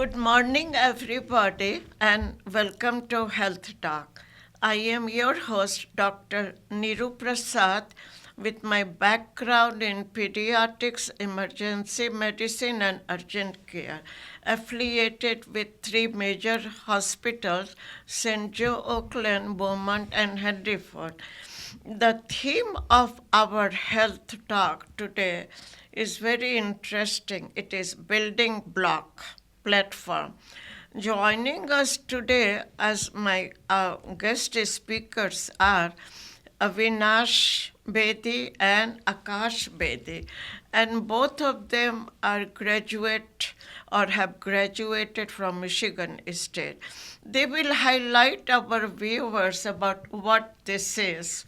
Good morning, everybody, and welcome to Health Talk. I am your host, Dr. Niru Prasad, with my background in pediatrics, emergency medicine, and urgent care, affiliated with three major hospitals: St. Joe, Oakland, Beaumont, and Henryford. The theme of our health talk today is very interesting. It is building block platform. Joining us today as my guest speakers are Avinash Bedi and Akash Bedi, and both of them are graduate or have graduated from Michigan State. They will highlight our viewers about what this is,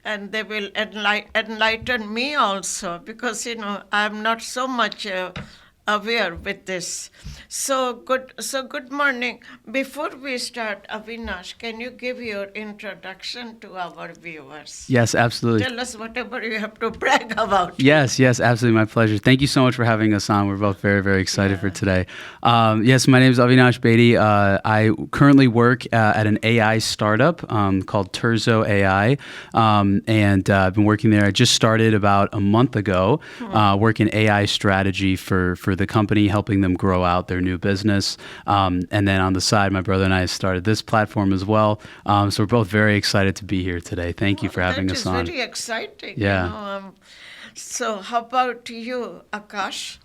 and they will enlighten me also, because I'm not so much aware with this. So good morning. Before we start, Avinash, can you give your introduction to our viewers? Yes, absolutely. Tell us whatever you have to brag about. Yes, absolutely. My pleasure. Thank you so much for having us on. We're both very, very excited for today. Yes, my name is Avinash Bedi. I currently work at an AI startup called Terzo AI, and I've been working there. I just started about a month ago, working AI strategy for the company, helping them grow out their new business. And then on the side, my brother and I started this platform as well. So we're both very excited to be here today. Thank you for having us on. That is very exciting. Yeah. So how about you, Akash?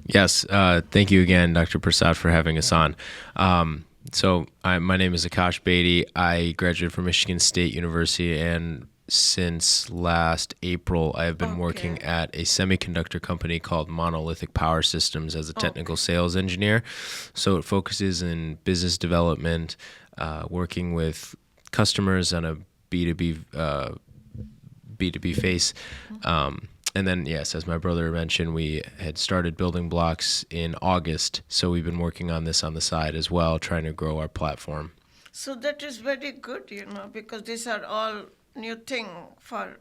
Yes, thank you again, Dr. Prasad, for having us on. My name is Akash Bedi. I graduated from Michigan State University, and since last April, I have been working at a semiconductor company called Monolithic Power Systems as a technical sales engineer. So it focuses in business development, working with customers on a B2B face. And then, yes, as my brother mentioned, we had started building blocks in August. So we've been working on this on the side as well, trying to grow our platform. So that is very good, because these are all new thing for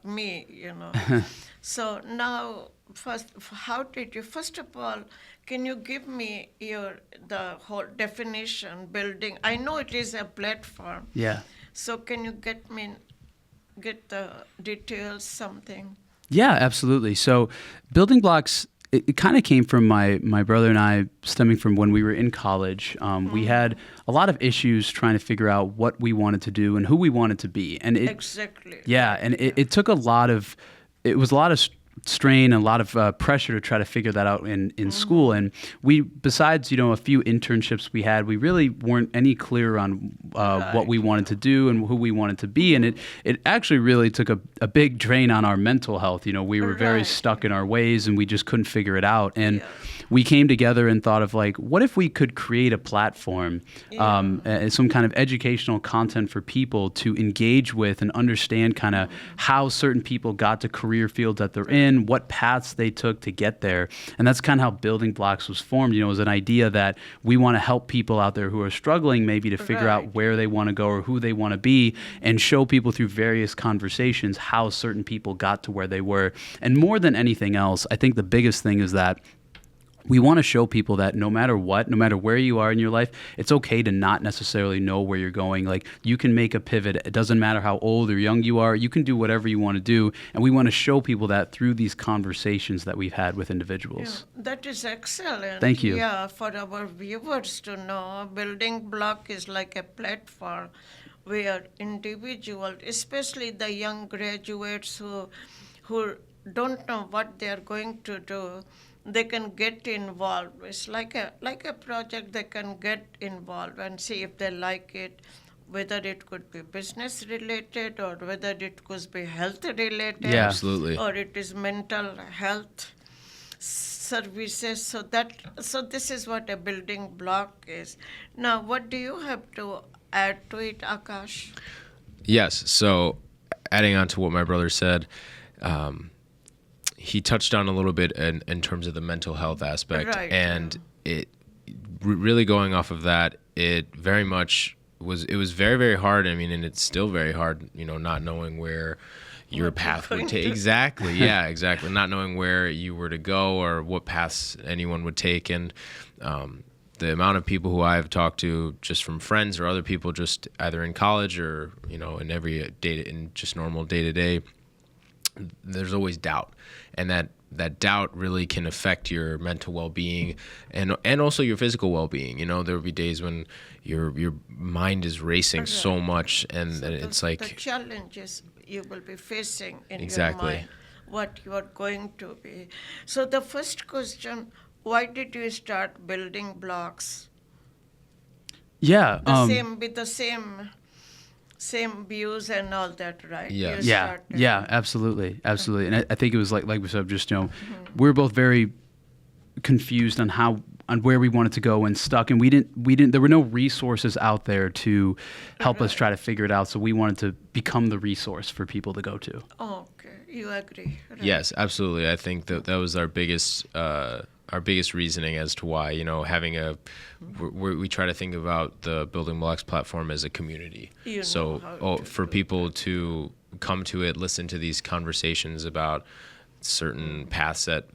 me. So now, first of all, can you give me the whole definition, building? I know it is a platform. Yeah. So can you get the details, something? Yeah, absolutely. So building blocks, it kind of came from my brother and I, stemming from when we were in college. We had a lot of issues trying to figure out what we wanted to do and who we wanted to be. And Exactly. Yeah, and it took a lot of strain and a lot of pressure to try to figure that out in school. And we, besides a few internships we had, we really weren't any clear on what we wanted to do and who we wanted to be. And it actually really took a big drain on our mental health. We were very stuck in our ways, and we just couldn't figure it out. And we came together and thought of, like, what if we could create a platform, some kind of educational content for people to engage with and understand kind of how certain people got to career fields that they're in, what paths they took to get there. And that's kind of how Building Blocks was formed. It was an idea that we want to help people out there who are struggling maybe to figure out where they want to go or who they want to be, and show people through various conversations how certain people got to where they were. And more than anything else, I think the biggest thing is that we want to show people that no matter where you are in your life, it's okay to not necessarily know where you're going. Like, you can make a pivot. It doesn't matter how old or young you are. You can do whatever you want to do. And we want to show people that through these conversations that we've had with individuals. Yeah, that is excellent. Thank you. Yeah, for our viewers to know, Building Block is like a platform where individuals, especially the young graduates who don't know what they are going to do, they can get involved. It's like a project. They can get involved and see if they like it, whether it could be business related or whether it could be health related. Yeah, absolutely. Or it is mental health services. So this is what a building block is. Now, what do you have to add to it, Akash? Yes, so adding on to what my brother said, he touched on a little bit in terms of the mental health aspect, and it really going off of that, it very much was very, very hard. I mean, and it's still very hard, not knowing where your path would take. Exactly. Yeah, exactly. Not knowing where you were to go or what paths anyone would take. And the amount of people who I've talked to, just from friends or other people, just either in college or in every day, in just normal day to day, there's always doubt, and that doubt really can affect your mental well-being and also your physical well-being. There will be days when your mind is racing so much, and So it's the like challenges you will be facing in Exactly. your mind, what you are going to be. So the first question, why did you start building blocks? Yeah. With the same views and all that, right? Yeah. You Yeah, started. yeah, absolutely, and I think it was like we said, just we were both very confused on where we wanted to go and stuck, and we didn't. There were no resources out there to help us try to figure it out, so we wanted to become the resource for people to go to. Okay, you agree. Right? Yes, absolutely. I think that was our biggest reasoning as to why, having we try to think about the Building Blocks platform as a community. You know So how to for do people to come to it, listen to these conversations about certain paths that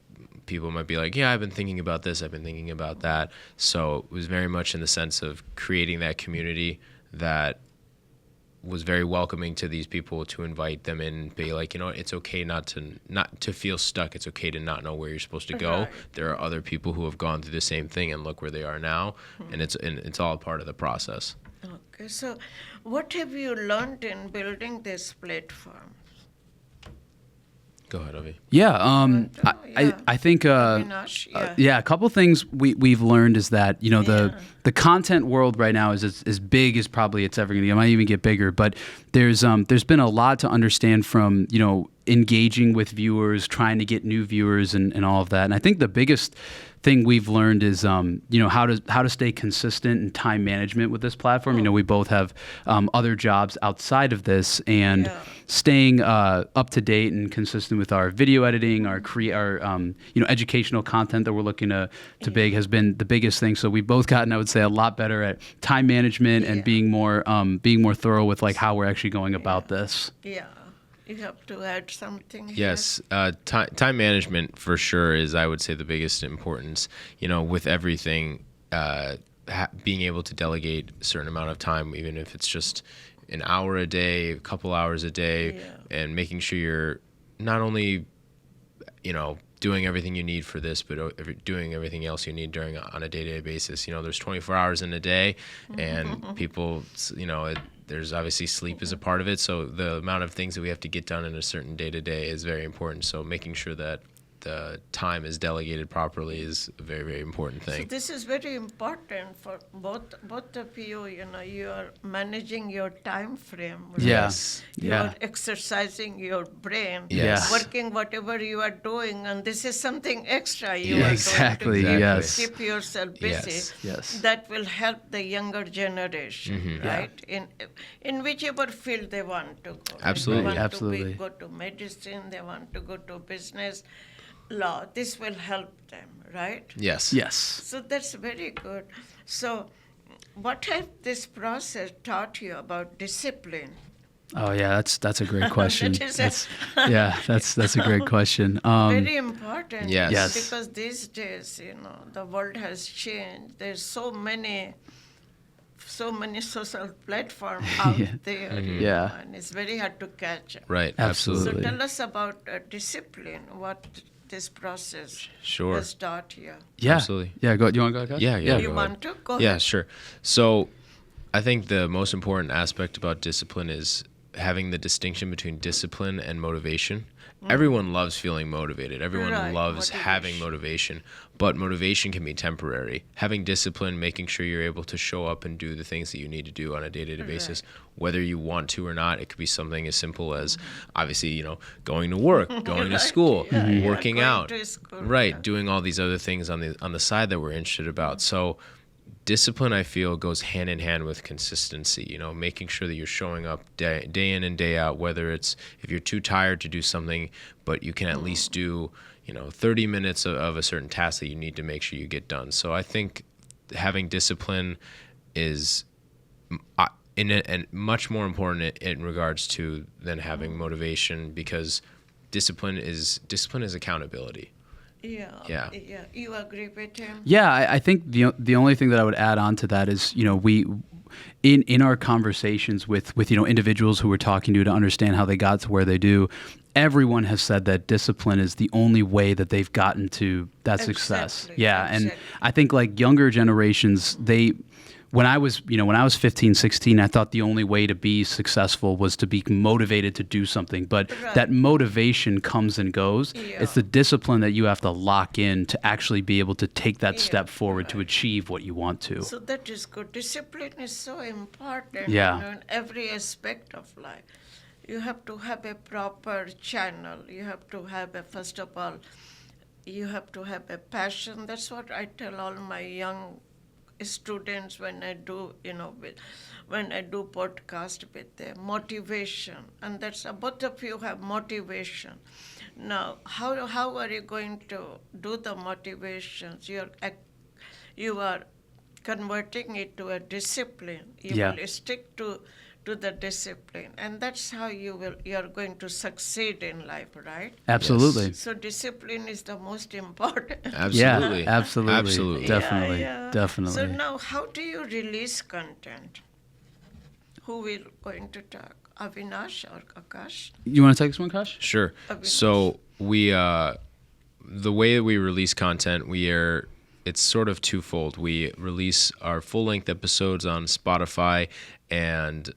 people might be like, yeah, I've been thinking about this, I've been thinking about that. So it was very much in the sense of creating that community that was very welcoming to these people, to invite them in, be like, it's okay not to feel stuck. It's okay to not know where you're supposed to go. Right. There are other people who have gone through the same thing and look where they are now, and it's all part of the process. Okay, so what have you learned in building this platform? Go ahead, Avi. Yeah, yeah. I think Avinash, yeah. yeah, a couple things we've learned is that the content world right now is as big as probably it's ever going to get. It might even get bigger, but there's been a lot to understand from engaging with viewers, trying to get new viewers, and all of that. And I think the biggest thing we've learned is how to stay consistent in time management with this platform. We both have other jobs outside of this, and Yeah. staying up to date and consistent with our video editing, our educational content that we're looking to big has been the biggest thing. So we've both gotten, I would say, a lot better at time management and Yeah. being more thorough with like how we're actually going about this. Yeah, you have to add something here. Yes, time management for sure is, I would say, the biggest importance. With everything, being able to delegate a certain amount of time, even if it's just an hour a day, a couple hours a day, Yeah. and making sure you're not only, doing everything you need for this, but doing everything else you need on a day-to-day basis. There's 24 hours in a day, and people, there's obviously sleep is a part of it. So the amount of things that we have to get done in a certain day-to-day is very important. So making sure that the time is delegated properly is a very, very important So thing. this is very important for both of you. You are managing your time frame. Right? Yes. You Yeah. are exercising your brain. Yes. Working whatever you are doing, and this is something extra you Yeah, are exactly, doing to yes. keep yourself busy. Yes. Yes. That will help the younger generation, right? In whichever field they want to go. Absolutely. They want Absolutely. to go to medicine. They want to go to business, law. This will help them, right? Yes. Yes. So that's very good. So, what has this process taught you about discipline? Oh yeah, that's a great question. That is That's a great question. Very important. Yes. Yes. Because these days, the world has changed. There's so many social platforms out Yeah. there. Yeah. And it's very hard to catch up. Right. Absolutely. So tell us about discipline. What this process Sure. has taught you. Yeah. Absolutely. Yeah. Go. You want to go? Akash? Yeah. You go ahead. want to go Yeah, ahead. sure. So I think the most important aspect about discipline is having the distinction between discipline and motivation. Everyone loves feeling motivated. Everyone Right, loves having motivation, but motivation can be temporary. Having discipline, making sure you're able to show up and do the things that you need to do on a day-to-day basis, whether you want to or not. It could be something as simple as, obviously, going to work, going to school, working going out, to school, right, yeah. doing all these other things on the side that we're interested about. So discipline, I feel, goes hand in hand with consistency, making sure that you're showing up day in and day out, whether it's if you're too tired to do something, but you can at least do, 30 minutes of a certain task that you need to make sure you get done. So I think having discipline is and much more important in regards to than having motivation, because discipline is accountability. Yeah. You agree with him? Yeah, I think the only thing that I would add on to that is, we in our conversations with individuals who we're talking to understand how they got to where they do, everyone has said that discipline is the only way that they've gotten to that success. Exactly, Yeah, and exactly. I think like younger generations, when I was 15, 16, I thought the only way to be successful was to be motivated to do something. But Right. that motivation comes and goes. Yeah. It's the discipline that you have to lock in to actually be able to take that Yeah, step forward to right. achieve what you want to. So that is good. Discipline is so important Yeah. in every aspect of life. You have to have a proper channel. You have to have first of all, you have to have a passion. That's what I tell all my young students when I do, when I do podcast with them, motivation. And that's both of you have motivation. Now, how are you going to do the motivations? You are converting it to a discipline. You Yeah. will stick to the discipline, and that's how you're going to succeed in life, right? Absolutely. So discipline is the most important. Absolutely. Yeah, absolutely. Absolutely. Definitely. Yeah. Definitely. So now, how do you release content? Who will going to talk? Avinash or Akash? You want to take this one, Kash? Sure. Of So we, the way that we release content, it's sort of twofold. We release our full-length episodes on Spotify and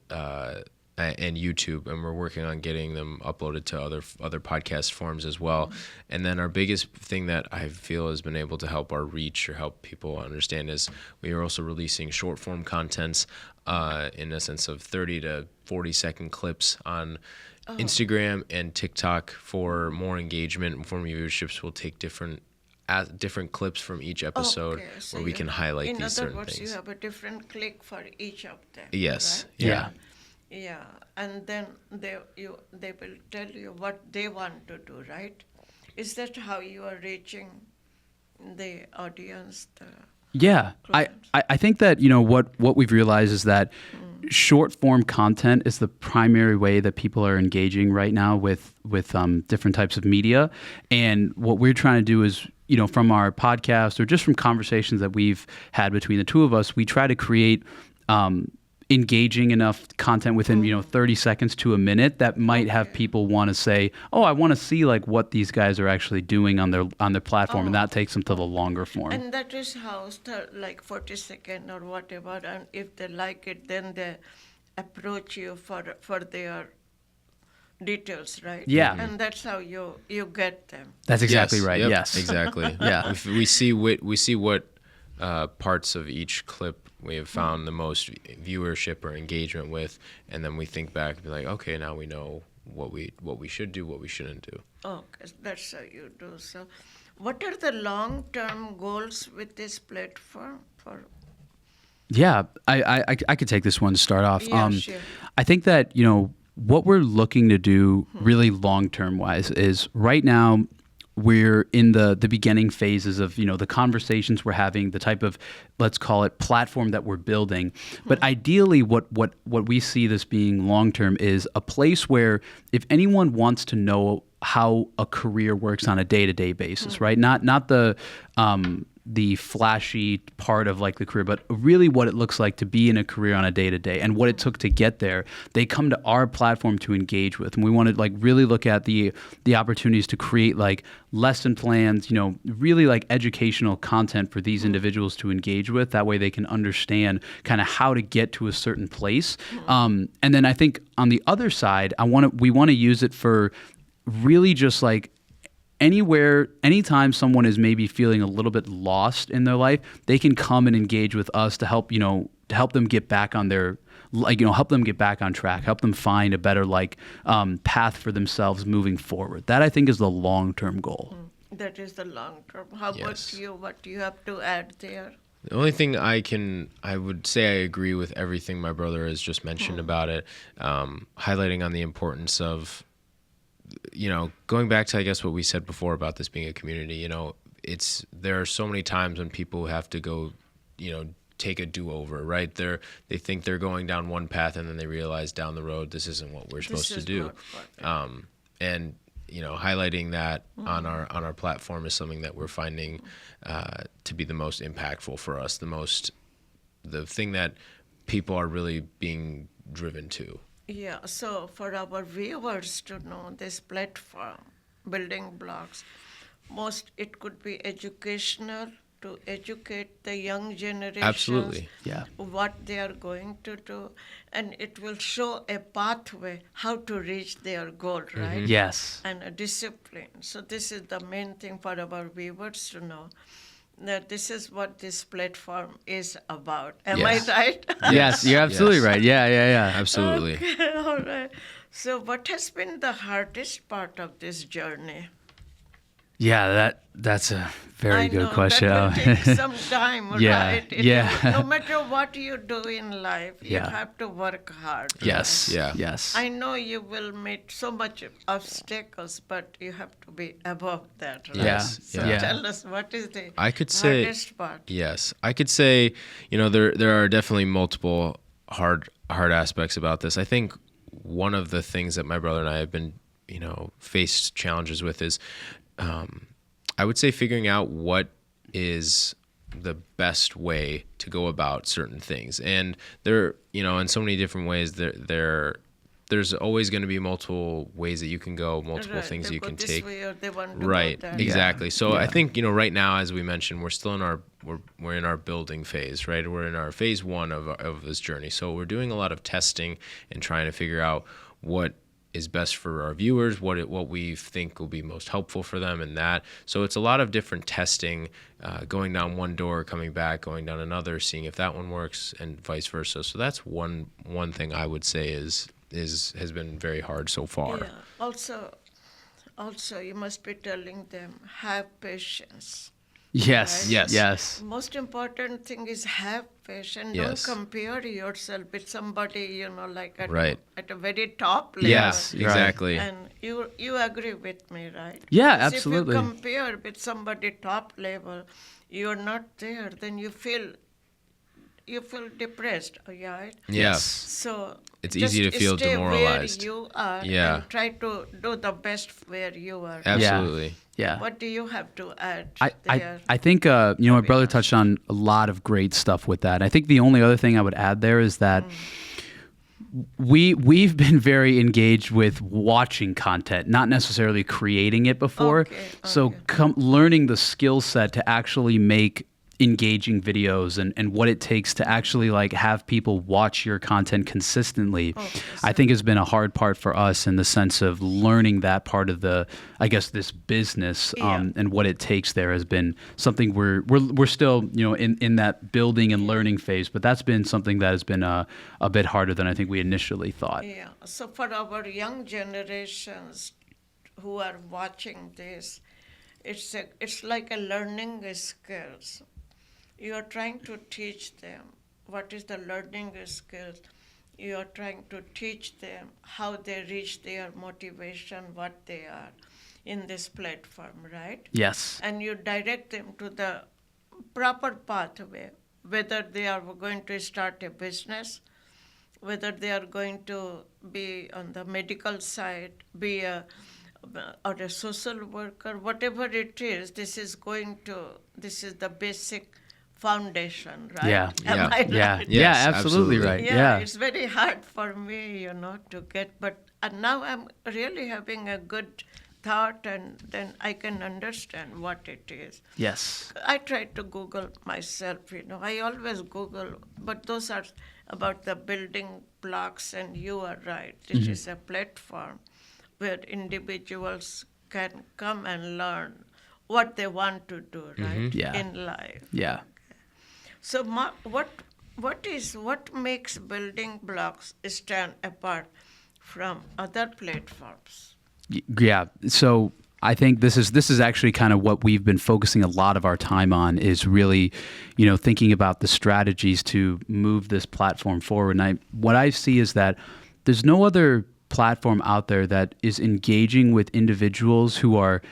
YouTube, and we're working on getting them uploaded to other podcast forms as well. And then our biggest thing that I feel has been able to help our reach or help people understand is we are also releasing short form contents in a sense of 30 to 40-second clips on Instagram and TikTok for more engagement, for more viewerships. We'll take different clips from each episode Okay, so where we you- can highlight in these other certain words, things. you have a different click for each of them. Yes. Right? Yeah. Yeah, and then they will tell you what they want to do, right? Is that how you are reaching the audience? Yeah, Clients. I think that what we've realized is that short form content is the primary way that people are engaging right now with different types of media, and what we're trying to do is from our podcast or just from conversations that we've had between the two of us, we try to create engaging enough content within 30 seconds to a minute that might have people want to say, oh, I want to see like what these guys are actually doing on their platform, and that takes them to the longer form. And that is how, like 40-second or whatever, and if they like it, then they approach you for their details, right? Yeah. And that's how you get them. That's exactly right. Yep, Yes. exactly. Yeah. If we see what parts of each clip we have found the most viewership or engagement with, and then we think back and be like, okay, now we know what we should do, what we shouldn't do. Okay, that's how you do. So, what are the long-term goals with this platform? Yeah, I could take this one to start off. Yeah, sure. I think that what we're looking to do really long term wise is right now we're in the beginning phases of the conversations we're having, the type of, let's call it, platform that we're building. But ideally what we see this being long term is a place where if anyone wants to know how a career works on a day-to-day basis, right? Not the flashy part of like the career, but really what it looks like to be in a career on a day-to-day and what it took to get there. They come to our platform to engage with, and we want to like really look at the opportunities to create like lesson plans, really like educational content for these individuals to engage with. That way they can understand kind of how to get to a certain place. And then I think on the other side, we want to use it for really just like anytime someone is maybe feeling a little bit lost in their life, they can come and engage with us to help, to help them get back on their, help them get back on track, help them find a better path for themselves moving forward. That I think is the long-term goal. That is the long term. How about Yes. you? What do you have to add there? The only thing I would say I agree with everything my brother has just mentioned about it, highlighting on the importance of, going back to, I guess, what we said before about this being a community, there are so many times when people have to go, take a do-over, right? They think they're going down one path and then they realize down the road, this isn't what we're supposed to do. And, highlighting that on our platform is something that we're finding to be the most impactful for us, the thing that people are really being driven to. Yeah, so for our viewers to know this platform, building blocks, it could be educational to educate the young generations. Absolutely. Yeah. What they are going to do, and it will show a pathway how to reach their goal, right? Yes. And a discipline. So this is the main thing for our viewers to know, that this is what this platform is about. Am Yes. I right? Yes, you're absolutely Yes. right. Yeah. Absolutely. Okay, all right. So what has been the hardest part of this journey? Yeah, that's a very I good know, question. That will take some time, Yeah, right? yeah. No matter what you do in life, you Yeah. have to work hard. Yes. Yeah. Yes. I know you will meet so much obstacles, but you have to be above that, right? Yes, So yeah. tell us, what is the I could say- hardest part? Yes, I could say, there are definitely multiple hard aspects about this. I think one of the things that my brother and I have been, faced challenges with is, I would say figuring out what is the best way to go about certain things. And there, in so many different ways, there's always going to be multiple ways that you can go, multiple Right, things they you go can this take. way or they want to Right, go that. exactly. So I Yeah. think right now, as we mentioned, we're still in we're in our building phase, right? We're in our phase 1 of this journey. So we're doing a lot of testing and trying to figure out what is best for our viewers, what we think will be most helpful for them, and that. So it's a lot of different testing, going down one door, coming back, going down another, seeing if that one works, and vice versa. So that's one thing I would say has been very hard so far. Yeah. Also, you must be telling them, have patience. Yes. Right? Yes. Most important thing is have patience. Yes. Don't compare yourself with somebody, like Right. at a very top level. Yes, Right. exactly. And you agree with me, right? Yeah, Because absolutely. If you compare with somebody top level, you're not there, then you feel depressed, right? Yeah. So It's just easy to feel stay demoralized. where you are Yeah. and try to do the best where you are. Absolutely. Yeah. What do you have to add I there? think my brother touched on a lot of great stuff with that. I think the only other thing I would add there is that we've been very engaged with watching content, not necessarily creating it before. Okay, So learning the skill set to actually make engaging videos and what it takes to actually have people watch your content consistently, I think has been a hard part for us in the sense of learning that part of this business, and what it takes there has been something we're still, in that building and learning phase, but that's been something that has been a bit harder than I think we initially thought. Yeah. So for our young generations who are watching this, it's like a learning skills. You are trying to teach them what is the learning skills. You are trying to teach them how they reach their motivation, what they are in this platform, right? Yes. And you direct them to the proper pathway, whether they are going to start a business, whether they are going to be on the medical side, or a social worker, whatever it is, this is the basic foundation, right? Yeah. Am Yeah. I right? Yeah. Yes, Yeah. Absolutely absolutely. right. Yeah, it's very hard for me, to get, but now I'm really having a good thought, and then I can understand what it is. Yes. I try to Google myself, I always Google, but those are about the building blocks, and you are right. This is a platform where individuals can come and learn what they want to do, right, Yeah. in life. Yeah. So, what makes building blocks stand apart from other platforms? Yeah. So I think this is actually kind of what we've been focusing a lot of our time on, is really, thinking about the strategies to move this platform forward. And what I see is that there's no other platform out there that is engaging with individuals who are,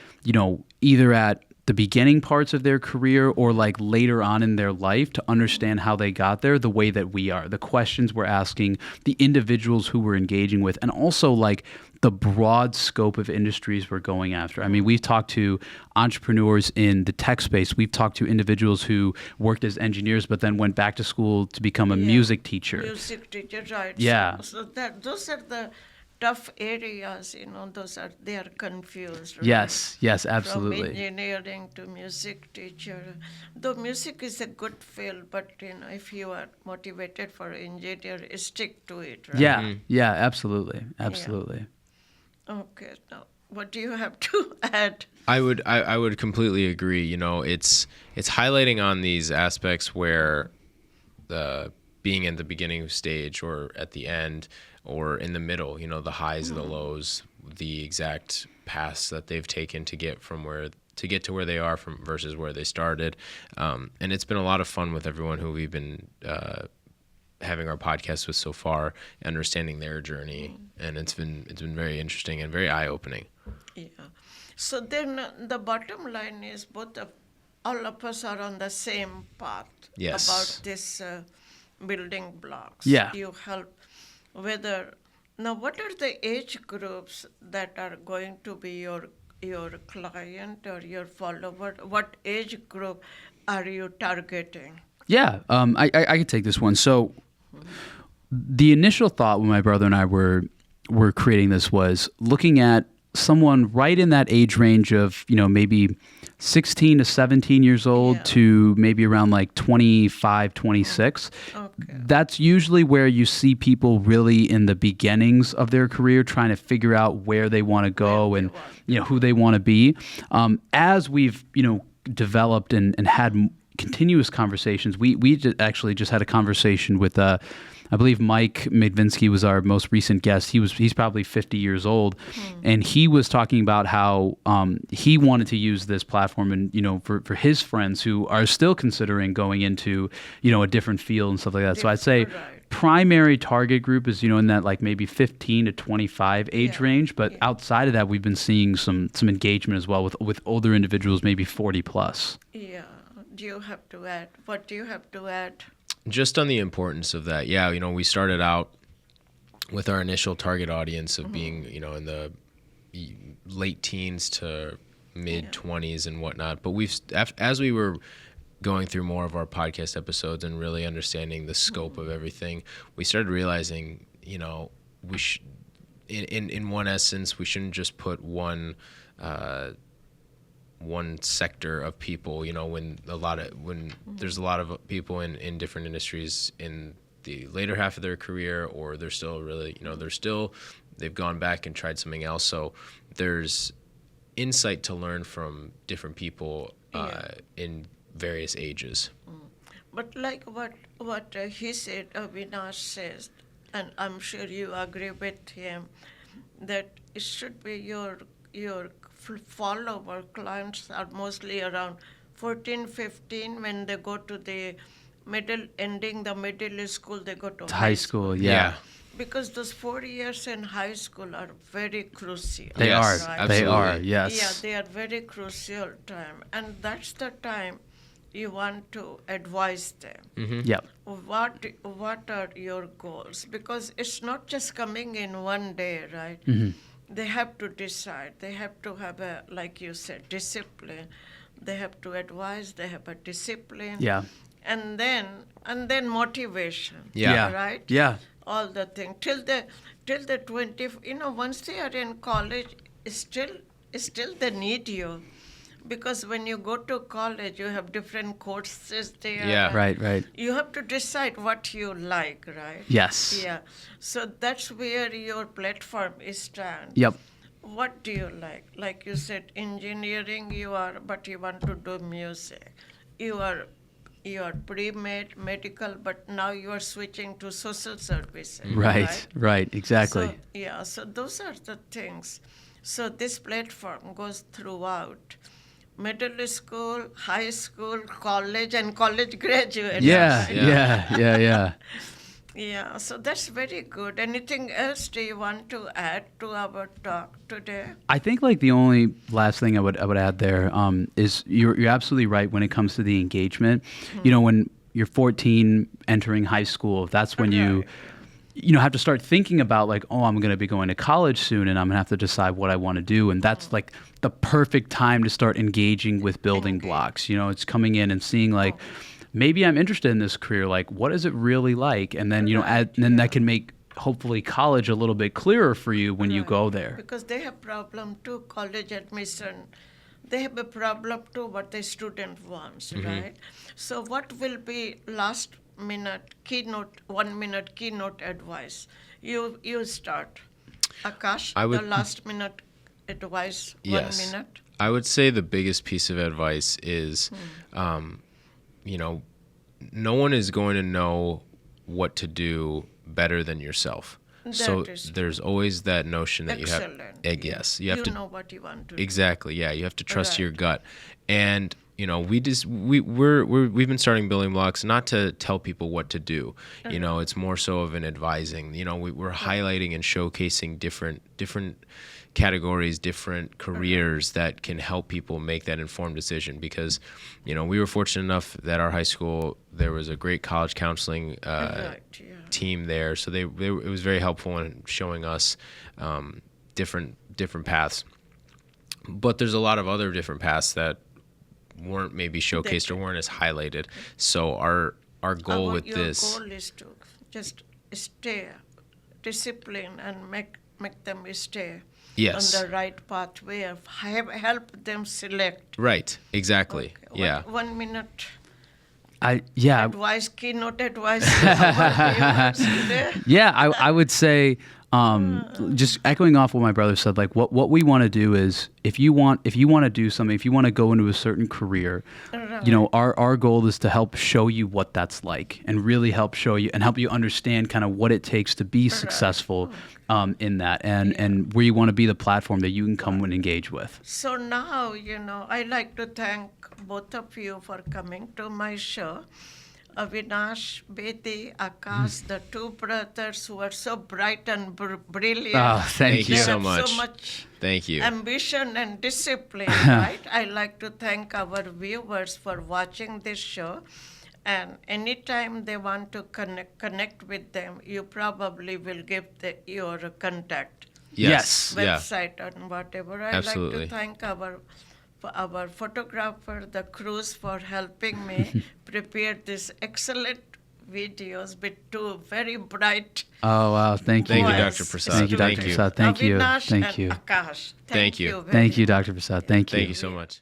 either at the beginning parts of their career or like later on in their life to understand how they got there the way that we are, the questions we're asking, the individuals who we're engaging with, and also like the broad scope of industries we're going after. I mean, we've talked to entrepreneurs in the tech space. We've talked to individuals who worked as engineers but then went back to school to become a music teacher. Music teacher, right. Yeah. So those are the tough areas, they are confused. Right? Yes, absolutely. From engineering to music teacher. Though music is a good field, but if you are motivated for engineer, stick to it, right? Yeah, absolutely. Okay, now what do you have to add? I would completely agree. It's highlighting on these aspects where the being at the beginning stage or at the end or in the middle, the highs and the lows, the exact paths that they've taken to get to where they are from versus where they started. And it's been a lot of fun with everyone who we've been having our podcast with so far, understanding their journey, and it's been very interesting and very eye-opening. Yeah. So then the bottom line is all of us are on the same path Yes. about this building blocks. Yeah. You help now what are the age groups that are going to be your client or your follower? What age group are you targeting? Yeah, I could take this one. So the initial thought when my brother and I were creating this was looking at someone right in that age range of, maybe 16 to 17 years old to maybe around like 25, 26. Okay. That's usually where you see people really in the beginnings of their career trying to figure out where they want to go and, who they want to be. As we've, developed and had continuous conversations, we actually just had a conversation with I believe Mike Medvinsky was our most recent guest. He's probably 50 years old, and he was talking about how he wanted to use this platform and for his friends who are still considering going into a different field and stuff like that. So I'd say primary target group is in that like maybe 15 to 25 age range, but outside of that we've been seeing some engagement as well with older individuals, maybe 40 plus. Yeah. Do you have to add? What do you have to add? Just on the importance of that, we started out with our initial target audience of being, in the late teens to mid 20s and whatnot. But as we were going through more of our podcast episodes and really understanding the scope of everything, we started realizing, we in one essence, we shouldn't just put one sector of people, when there's a lot of people in different industries in the later half of their career, or they're still really, they've gone back and tried something else. So there's insight to learn from different people in various ages. But like what he said, Avinash says, and I'm sure you agree with him, that it should be your follower clients are mostly around 14, 15 when they go to the ending the middle school, they go to High school, yeah. Because those 4 years in high school are very crucial. They are. Right? They are, Absolutely. yes. Yeah, they are very crucial time. And that's the time you want to advise them. Yep. What are your goals? Because it's not just coming in one day, right? They have to decide. They have to have like you said, discipline. They have to advise. They have a discipline. Yeah. And then motivation. Yeah. Right. Yeah. All the thing till the 20. Once they are in college, still they need you. Because when you go to college, you have different courses there. Yeah. Right. You have to decide what you like, right? Yes. Yeah. So that's where your platform is stand. Yep. What do you like? Like you said, engineering but you want to do music. You are pre-med, medical, but now you are switching to social services. Right. Exactly. So those are the things. So this platform goes throughout middle school, high school, college, and college graduates. Yeah. Yeah, so that's very good. Anything else do you want to add to our talk today? I think like the only last thing I would add there is you're absolutely right when it comes to the engagement. You know, when you're 14 entering high school, that's when Right. you have to start thinking about like, oh, I'm going to be going to college soon and I'm going to have to decide what I want to do. And that's like the perfect time to start engaging with building blocks. You know, it's coming in and seeing like, maybe I'm interested in this career. Like, what is it really like? And then, and then that can make hopefully college a little bit clearer for you when you Right. go there. Because they have problem too, college admission. They have a problem too what the student wants, right? So what will be last minute keynote, 1 minute keynote advice? You start. Akash, I would- the last minute advice, Yes. 1 minute. I would say the biggest piece of advice is, no one is going to know what to do better than yourself. So That is true. there's always that notion that you have. Excellent. Yes, you have to know what you want to do. exactly. Yeah, you have to trust your Right. gut, and we've been starting building blocks not to tell people what to do. It's more so of an advising. We're highlighting and showcasing different categories, different careers that can help people make that informed decision. Because, we were fortunate enough that our high school, there was a great college counseling Right, yeah. team there, so it was very helpful in showing us different paths. But there's a lot of other different paths that weren't maybe showcased or weren't as highlighted. So our goal with your this, goal is to just stay disciplined and make them stay Yes. on the right pathway of help them select. right, exactly, Okay, yeah. 1 minute Yeah, advice, keynote advice. to our viewers today. yeah, I would say just echoing off what my brother said, like what we want to do is if you want to do something, if you want to go into a certain career, our goal is to help show you what that's like and really help show you and help you understand kind of what it takes to be successful in that and where you want to be the platform that you can come and engage with. So now, I like to thank both of you for coming to my show. Avinash, Bedi, Akash, the two brothers who are so bright and brilliant. Oh, thank Thank you They so have much. so much Thank you. ambition and discipline, right? I like to thank our viewers for watching this show. And anytime they want to connect with them, you probably will give your contact, Yes, yeah. website, and whatever. I Absolutely. like to thank our photographer, the Cruz, for helping me prepare these excellent videos with two very bright Oh wow, thank you. Thank you, boys. Dr. Prasad. Thank you, Dr. Thank you. Prasad. Thank you. Avinash Thank and you. Akash. Thank you. very Thank you, Dr. Prasad. Thank you. Thank you so much.